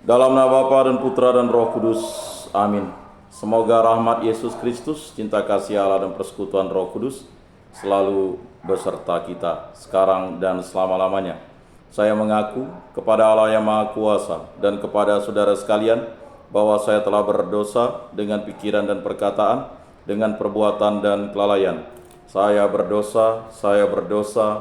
Dalam nama Bapa dan Putra dan Roh Kudus. Amin. Semoga rahmat Yesus Kristus, cinta kasih Allah dan persekutuan Roh Kudus selalu beserta kita sekarang dan selama-lamanya. Saya mengaku kepada Allah yang Maha Kuasa dan kepada saudara sekalian bahwa saya telah berdosa dengan pikiran dan perkataan, dengan perbuatan dan kelalaian. Saya berdosa,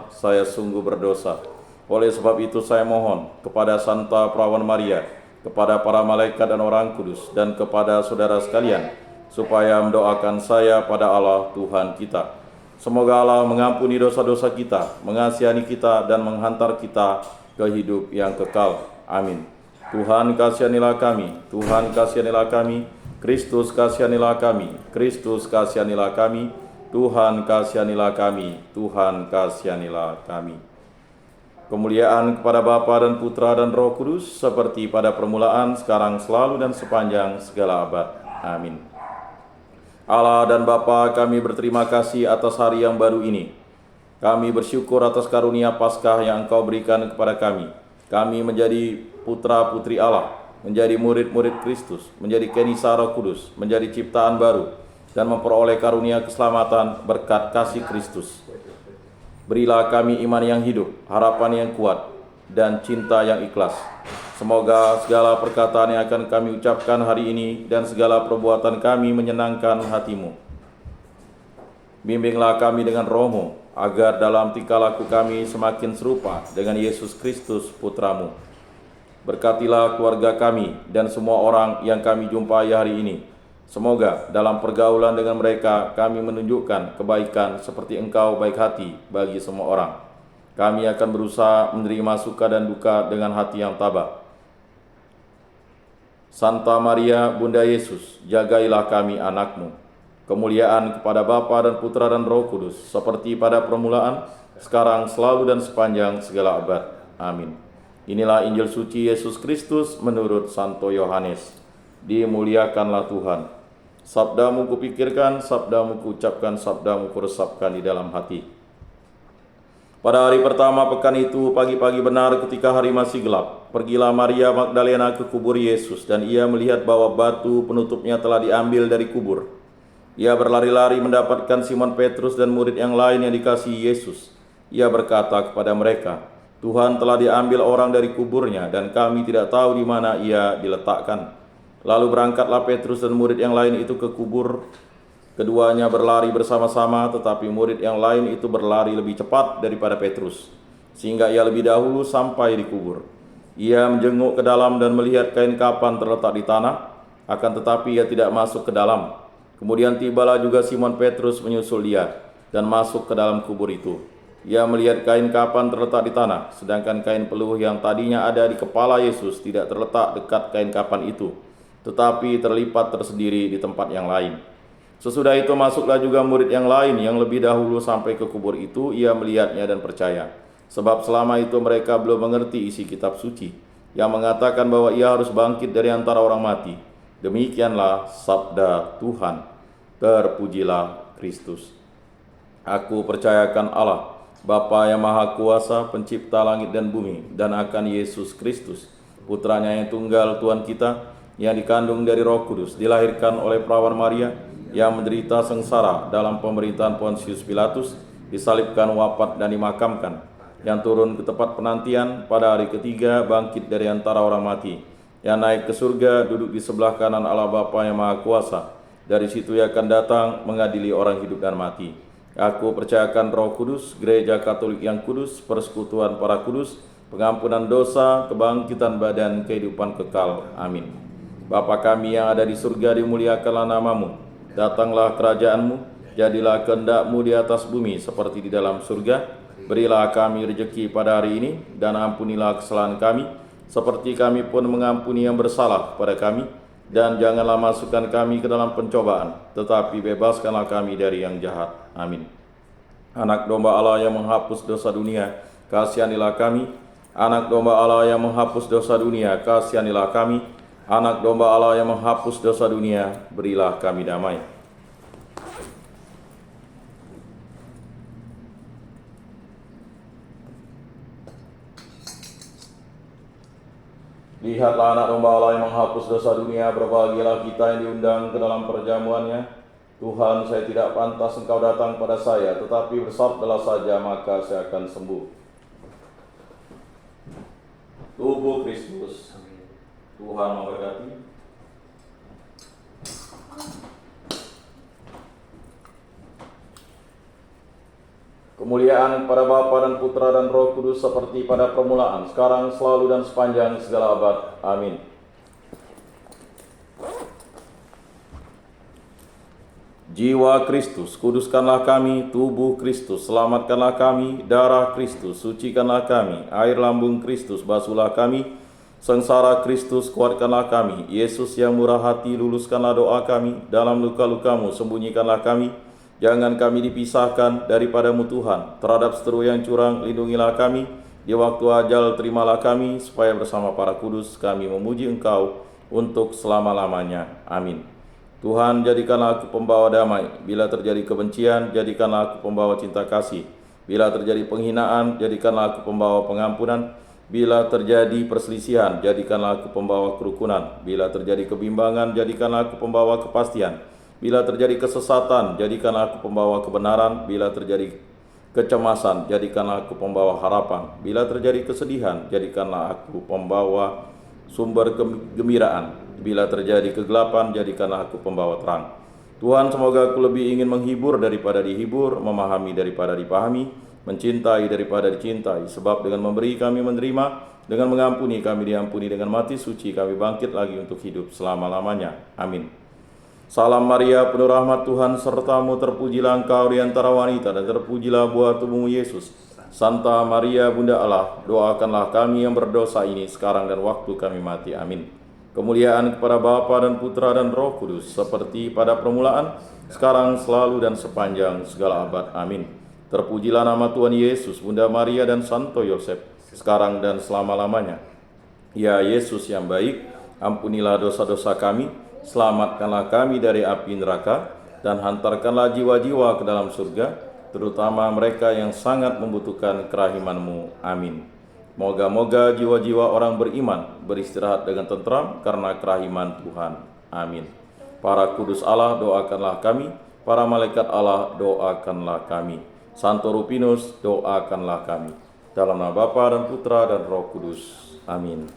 saya sungguh berdosa. Oleh sebab itu saya mohon kepada Santa Perawan Maria, kepada para malaikat dan orang kudus, dan kepada saudara sekalian, supaya mendoakan saya pada Allah Tuhan kita. Semoga Allah mengampuni dosa-dosa kita, mengasihani kita, dan menghantar kita ke hidup yang kekal. Amin. Tuhan kasihanilah kami, Tuhan kasihanilah kami, Kristus kasihanilah kami, Kristus kasihanilah kami, Tuhan kasihanilah kami, Tuhan kasihanilah kami. Kemuliaan kepada Bapa dan Putra dan Roh Kudus, seperti pada permulaan, sekarang, selalu, dan sepanjang segala abad. Amin. Allah dan Bapa, kami berterima kasih atas hari yang baru ini. Kami bersyukur atas karunia Paskah yang Engkau berikan kepada kami. Kami menjadi putra-putri Allah, menjadi murid-murid Kristus, menjadi kenisa Roh Kudus, menjadi ciptaan baru, dan memperoleh karunia keselamatan berkat kasih Kristus. Berilah kami iman yang hidup, harapan yang kuat, dan cinta yang ikhlas. Semoga segala perkataan yang akan kami ucapkan hari ini dan segala perbuatan kami menyenangkan hati-Mu. Bimbinglah kami dengan Roh-Mu, agar dalam tingkah laku kami semakin serupa dengan Yesus Kristus, Putra-Mu. Berkatilah keluarga kami dan semua orang yang kami jumpai hari ini. Semoga dalam pergaulan dengan mereka kami menunjukkan kebaikan seperti Engkau baik hati bagi semua orang. Kami akan berusaha menerima suka dan duka dengan hati yang tabah. Santa Maria, Bunda Yesus, jagailah kami anak-Mu. Kemuliaan kepada Bapa dan Putra dan Roh Kudus, seperti pada permulaan, sekarang, selalu, dan sepanjang segala abad. Amin. Inilah Injil suci Yesus Kristus menurut Santo Yohanes. Dimuliakanlah Tuhan. Sabda-Mu kupikirkan, Sabda-Mu kuucapkan, Sabda-Mu kuresapkan di dalam hati. Pada hari pertama pekan itu, pagi-pagi benar ketika hari masih gelap, pergilah Maria Magdalena ke kubur Yesus, dan ia melihat bahwa batu penutupnya telah diambil dari kubur. Ia berlari-lari mendapatkan Simon Petrus dan murid yang lain yang dikasihi Yesus. Ia berkata kepada mereka, "Tuhan telah diambil orang dari kuburnya, dan kami tidak tahu di mana ia diletakkan." Lalu berangkatlah Petrus dan murid yang lain itu ke kubur. Keduanya berlari bersama-sama, tetapi murid yang lain itu berlari lebih cepat daripada Petrus, sehingga ia lebih dahulu sampai di kubur. Ia menjenguk ke dalam dan melihat kain kapan terletak di tanah, akan tetapi ia tidak masuk ke dalam. Kemudian tibalah juga Simon Petrus menyusul dia dan masuk ke dalam kubur itu. Ia melihat kain kapan terletak di tanah, sedangkan kain peluh yang tadinya ada di kepala Yesus tidak terletak dekat kain kapan itu, tetapi terlipat tersendiri di tempat yang lain. Sesudah itu masuklah juga murid yang lain yang lebih dahulu sampai ke kubur itu. Ia melihatnya dan percaya, sebab selama itu mereka belum mengerti isi kitab suci yang mengatakan bahwa ia harus bangkit dari antara orang mati. Demikianlah sabda Tuhan. Terpujilah Kristus. Aku percayakan Allah, Bapa yang Maha Kuasa, pencipta langit dan bumi, dan akan Yesus Kristus, Putranya yang tunggal, Tuhan kita, yang dikandung dari Roh Kudus, dilahirkan oleh Perawan Maria, yang menderita sengsara dalam pemerintahan Pontius Pilatus, disalibkan, wafat, dan dimakamkan, yang turun ke tempat penantian, pada hari ketiga bangkit dari antara orang mati, yang naik ke surga, duduk di sebelah kanan Allah Bapa yang Maha Kuasa. Dari situ ia akan datang mengadili orang hidup dan mati. Aku percayakan Roh Kudus, Gereja Katolik yang kudus, persekutuan para kudus, pengampunan dosa, kebangkitan badan, kehidupan kekal. Amin. Bapa kami yang ada di surga, dimuliakanlah nama-Mu. Datanglah kerajaan-Mu, jadilah kehendak-Mu di atas bumi seperti di dalam surga. Berilah kami rejeki pada hari ini, dan ampunilah kesalahan kami, seperti kami pun mengampuni yang bersalah kepada kami. Dan janganlah masukkan kami ke dalam pencobaan, tetapi bebaskanlah kami dari yang jahat. Amin. Anak domba Allah yang menghapus dosa dunia, kasihanilah kami. Anak domba Allah yang menghapus dosa dunia, kasihanilah kami. Anak domba Allah yang menghapus dosa dunia, berilah kami damai. Lihatlah anak domba Allah yang menghapus dosa dunia, berbahagialah kita yang diundang ke dalam perjamuannya. Tuhan, saya tidak pantas Engkau datang pada saya, tetapi bersabdalah saja, maka saya akan sembuh. Tubuh Kristus. Tuhan memberkati. Kemuliaan pada Bapa dan Putra dan Roh Kudus seperti pada permulaan, sekarang, selalu, dan sepanjang segala abad. Amin. Jiwa Kristus, kuduskanlah kami. Tubuh Kristus, selamatkanlah kami. Darah Kristus, sucikanlah kami. Air lambung Kristus, basuhlah kami. Sengsara Kristus, kuatkanlah kami. Yesus yang murah hati, luluskanlah doa kami. Dalam luka-lukamu, sembunyikanlah kami. Jangan kami dipisahkan daripadamu Tuhan. Terhadap seteru yang curang, lindungilah kami. Di waktu ajal, terimalah kami, supaya bersama para kudus kami memuji Engkau untuk selama-lamanya. Amin. Tuhan, jadikanlah aku pembawa damai. Bila terjadi kebencian, jadikanlah aku pembawa cinta kasih. Bila terjadi penghinaan, jadikanlah aku pembawa pengampunan. Bila terjadi perselisihan, jadikanlah aku pembawa kerukunan. Bila terjadi kebimbangan, jadikanlah aku pembawa kepastian. Bila terjadi kesesatan, jadikanlah aku pembawa kebenaran. Bila terjadi kecemasan, jadikanlah aku pembawa harapan. Bila terjadi kesedihan, jadikanlah aku pembawa sumber kegembiraan. Bila terjadi kegelapan, jadikanlah aku pembawa terang. Tuhan, semoga aku lebih ingin menghibur daripada dihibur, memahami daripada dipahami, mencintai daripada dicintai. Sebab dengan memberi kami menerima, dengan mengampuni kami diampuni, dengan mati suci kami bangkit lagi untuk hidup selama-lamanya. Amin. Salam Maria, penuh rahmat Tuhan sertamu, terpujilah engkau di antara wanita, dan terpujilah buah tubuhmu Yesus. Santa Maria, Bunda Allah, doakanlah kami yang berdosa ini, sekarang dan waktu kami mati. Amin. Kemuliaan kepada Bapa dan Putra dan Roh Kudus, seperti pada permulaan, sekarang, selalu, dan sepanjang segala abad. Amin. Terpujilah nama Tuhan Yesus, Bunda Maria, dan Santo Yosef, sekarang dan selama-lamanya. Ya Yesus yang baik, ampunilah dosa-dosa kami, selamatkanlah kami dari api neraka, dan hantarkanlah jiwa-jiwa ke dalam surga, terutama mereka yang sangat membutuhkan kerahiman-Mu. Amin. Moga-moga jiwa-jiwa orang beriman beristirahat dengan tentram karena kerahiman Tuhan. Amin. Para kudus Allah, doakanlah kami. Para malaikat Allah, doakanlah kami. Santo Rupinus, doakanlah kami. Dalam nama Bapa dan Putra dan Roh Kudus. Amin.